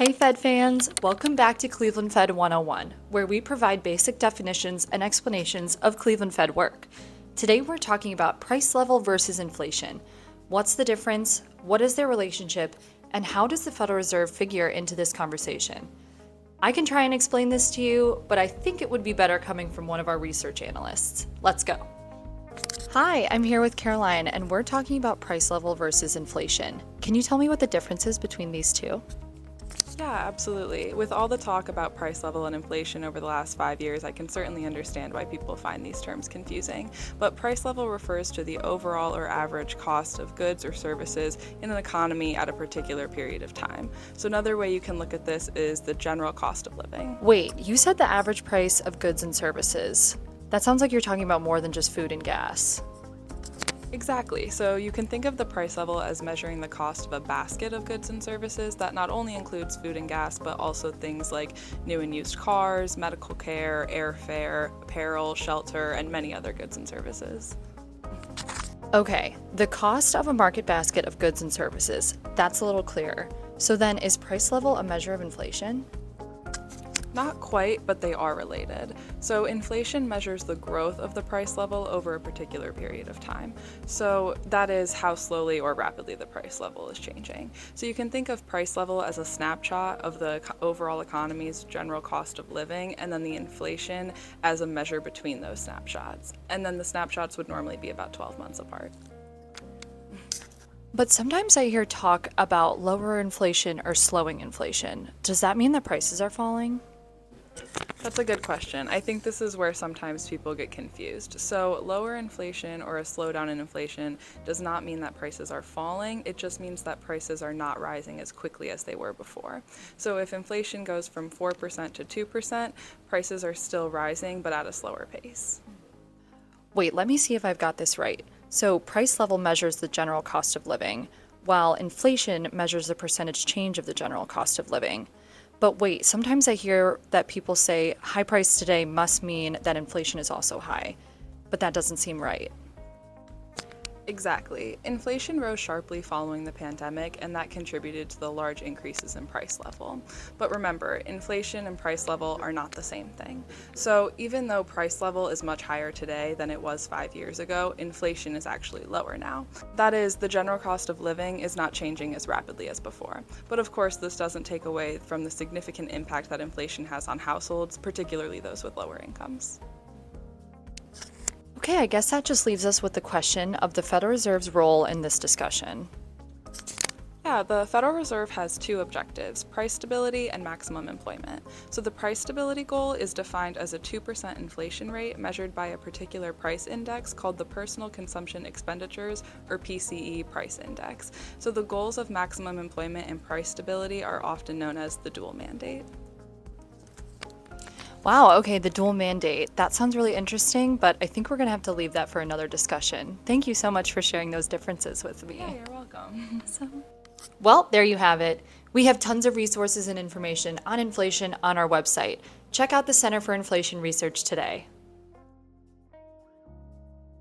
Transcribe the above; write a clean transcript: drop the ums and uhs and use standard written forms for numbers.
Hey Fed fans, welcome back to ClevelandFed 101, where we provide basic definitions and explanations of ClevelandFed work. Today we're talking about price level versus inflation. What's the difference? What is their relationship? And how does the Federal Reserve figure into this conversation? I can try and explain this to you, but I think it would be better coming from one of our research analysts. Let's go. Hi, I'm here with Caroline, and we're talking about price level versus inflation. Can you tell me what the difference is between these two? Yeah, absolutely. With all the talk about price level and inflation over the last 5 years, I can certainly understand why people find these terms confusing. But price level refers to the overall or average cost of goods or services in an economy at a particular period of time. So another way you can look at this is the general cost of living. Wait, you said the average price of goods and services. That sounds like you're talking about more than just food and gas. Exactly. So you can think of the price level as measuring the cost of a basket of goods and services that not only includes food and gas, but also things like new and used cars, medical care, airfare, apparel, shelter, and many other goods and services. Okay, the cost of a market basket of goods and services. That's a little clearer. So then, is price level a measure of inflation? Not quite, but they are related. So inflation measures the growth of the price level over a particular period of time. So that is how slowly or rapidly the price level is changing. So you can think of price level as a snapshot of the overall economy's general cost of living, and then the inflation as a measure between those snapshots. And then the snapshots would normally be about 12 months apart. But sometimes I hear talk about lower inflation or slowing inflation. Does that mean that prices are falling? That's a good question. I think this is where sometimes people get confused. So lower inflation or a slowdown in inflation does not mean that prices are falling. It just means that prices are not rising as quickly as they were before. So if inflation goes from 4% to 2%, prices are still rising, but at a slower pace. Wait, let me see if I've got this right. So price level measures the general cost of living, while inflation measures the percentage change of the general cost of living. But wait, sometimes I hear that people say high price today must mean that inflation is also high, but that doesn't seem right. Exactly. Inflation rose sharply following the pandemic, and that contributed to the large increases in price level. But remember, inflation and price level are not the same thing. So even though price level is much higher today than it was 5 years ago, inflation is actually lower now. That is, the general cost of living is not changing as rapidly as before. But of course, this doesn't take away from the significant impact that inflation has on households, particularly those with lower incomes. Okay, I guess that just leaves us with the question of the Federal Reserve's role in this discussion. Yeah, the Federal Reserve has two objectives, price stability and maximum employment. So the price stability goal is defined as a 2% inflation rate measured by a particular price index called the Personal Consumption Expenditures, or PCE, price index. So the goals of maximum employment and price stability are often known as the dual mandate. Wow, okay, the dual mandate. That sounds really interesting, but I think we're going to have to leave that for another discussion. Thank you so much for sharing those differences with me. Yeah, you're welcome. Well, there you have it. We have tons of resources and information on inflation on our website. Check out the Center for Inflation Research today.